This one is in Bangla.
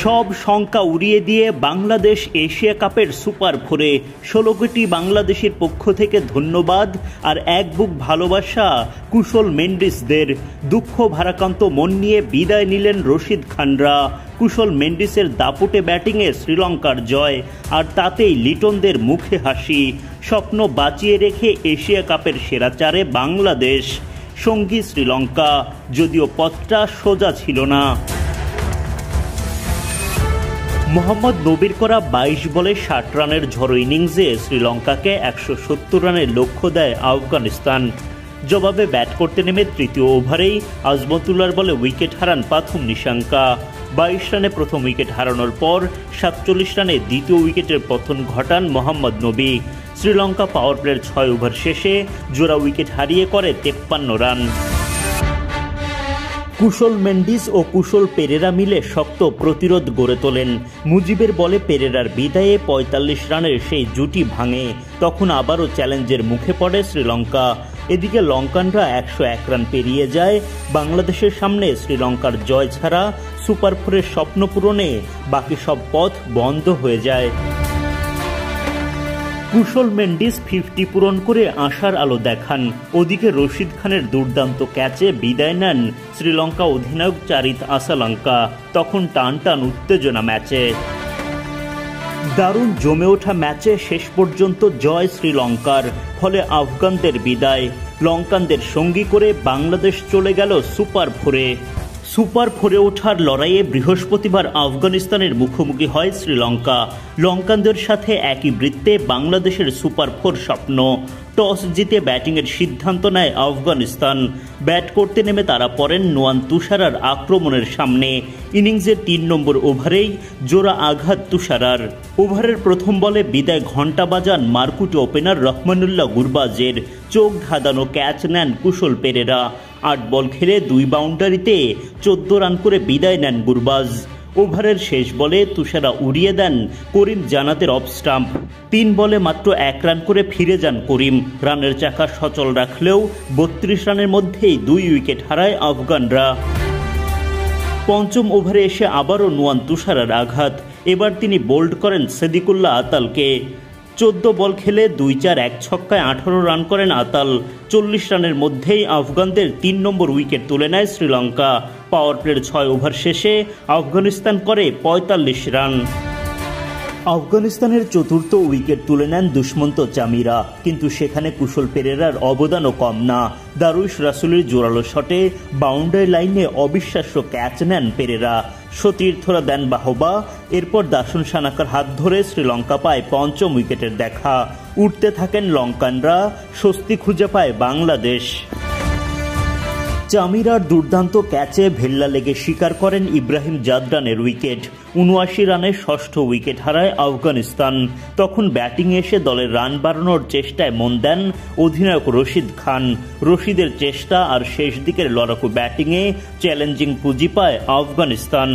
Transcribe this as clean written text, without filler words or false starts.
সব শঙ্কা উড়িয়ে দিয়ে বাংলাদেশ এশিয়া কাপের সুপার ফোরে ১৬ কোটি বাংলাদেশের পক্ষ থেকে ধন্যবাদ আর এক বুক ভালোবাসা কুশল মেন্ডিসদের। দুঃখ ভারাক্রান্ত মন নিয়ে বিদায় নিলেন রশিদ খানরা। কুশল মেন্ডিসের দাপুটে ব্যাটিংয়ে শ্রীলঙ্কার জয়, আর তাতেই লিটনদের মুখে হাসি। স্বপ্ন বাঁচিয়ে রেখে এশিয়া কাপের সেরা চারে বাংলাদেশ, সঙ্গী শ্রীলঙ্কা, যদিও পথটা সোজা ছিল না। মোহাম্মদ নবীর করা ২২ বলে ৬০ রানের ঝড়ো ইনিংসে শ্রীলঙ্কাকে ১৭০ রানের লক্ষ্য দেয় আফগানিস্তান। জবাবে ব্যাট করতে নেমে তৃতীয় ওভারেই আজমতুল্লাহর বলে উইকেট হারান প্রথম নিশাঙ্কা। ২২ রানে প্রথম উইকেট হারানোর পর ৪৭ রানে দ্বিতীয় উইকেটের পতন ঘটান মোহাম্মদ নবী। শ্রীলঙ্কা পাওয়ার প্লের ৬ ওভার শেষে জোড়া উইকেট হারিয়ে করে ৫৩ রান। কুশল মেন্ডিস ও কুশল পেরেরা মিলে শক্ত প্রতিরোধ গড়ে তোলেন। মুজিবের বলে পেরেরার বিদায়ে ৪৫ রানের সেই জুটি ভাঙে। তখন আবারও চ্যালেঞ্জের মুখে পড়ে শ্রীলঙ্কা। এদিকে লঙ্কানরা ১০১ রান পেরিয়ে যায়। বাংলাদেশের সামনে শ্রীলঙ্কার জয় ছাড়া সুপার ফোরের স্বপ্ন পূরণে বাকি সব পথ বন্ধ হয়ে যায়। কুশল মেন্ডিস ৫০ পূরণ করে আশার আলো দেখান। ওদিকে রশিদ খানের দুর্দান্ত ক্যাচে বিদায় নেন শ্রীলঙ্কা অধিনায়ক চারিত আসালাঙ্কা। তখন টান টান উত্তেজনা ম্যাচে। দারুণ জমে ওঠা ম্যাচে শেষ পর্যন্ত জয় শ্রীলঙ্কার, ফলে আফগানদের বিদায়। লঙ্কানদের সঙ্গী করে বাংলাদেশ চলে গেল সুপার ফোরে। সুপার ফোরে ওঠার লড়াইয়ে বৃহস্পতিবার আফগানিস্তানের মুখোমুখি হয় শ্রীলঙ্কা। লঙ্কানদের সাথে একই বৃত্তে বাংলাদেশের সুপার ফোর স্বপ্ন। টস জিতে ব্যাটিংয়ের সিদ্ধান্ত নেয় আফগানিস্তান। ব্যাট করতে নেমে তারা পড়েন নুয়ান তুষারার আক্রমণের সামনে। ইনিংসের ৩ নম্বর ওভারেই জোড়া আঘাত তুষারার। ওভারের প্রথম বলে বিদায় ঘণ্টা বাজান মারকুটে ওপেনার রহমানুল্লাহ গুরবাজের। চোখ ধাঁধানো ক্যাচ নেন কুশল পেরেরা। ৮ বল খেলে ২ বাউন্ডারিতে ১৪ রান করে বিদায় নেন গুরবাজ। ওভারের শেষ বলে তুষারা উড়িয়ে দেন করিম জানাতের অফ স্টাম্প। ৩ বলে মাত্র ১ রান করে ফিরে যান করিম। রানের চাকা সচল রাখলেও ৩২ রানের মধ্যেই ২ উইকেট হারায় আফগানরা। পঞ্চম ওভারে এসে আবারও নুয়ান তুষারার আঘাত। এবার তিনি বোল্ড করেন সিদ্দিকুল্লাহ আতালকে। ১৪ বল খেলে ২-৪-১ ছক্কায় ১৮ রান করেন আতাল। ৪০ রানের মধ্যেই আফগানদের ৩ নম্বর উইকেট তুলে নেয় শ্রীলঙ্কা। পাওয়ার প্লের ৬ ওভার শেষে আফগানিস্তান করে ৪৫ রান। আফগানিস্তানের চতুর্থ উইকেট তুলে নেন দুষ্মন্ত চামিরা, কিন্তু সেখানে কুশল পেরেরার অবদানও কম না। দারুইশ রাসুলের জোরালো শটে বাউন্ডারি লাইনে অবিশ্বাস্য ক্যাচ নেন পেরেরা। সতীর্থরা দেন বাহবা। এরপর দাসুন সানাকার হাত ধরে শ্রীলঙ্কা পায় পঞ্চম উইকেটের দেখা। উঠতে থাকেন লঙ্কানরা, স্বস্তি খুঁজে পায় বাংলাদেশ। চামিরার দুর্দান্ত ক্যাচে ভেল্লা লেগে শিকার করেন ইব্রাহিম জাদরানের উইকেট। ৭৯ রানে ষষ্ঠ উইকেট হারায় আফগানিস্তান। তখন ব্যাটিংয়ে এসে দলের রান বাড়ানোর চেষ্টায় মন দেন অধিনায়ক রশিদ খান। রশিদের চেষ্টা আর শেষ দিকের লড়াকু ব্যাটিংয়ে চ্যালেঞ্জিং পুঁজি পায় আফগানিস্তান।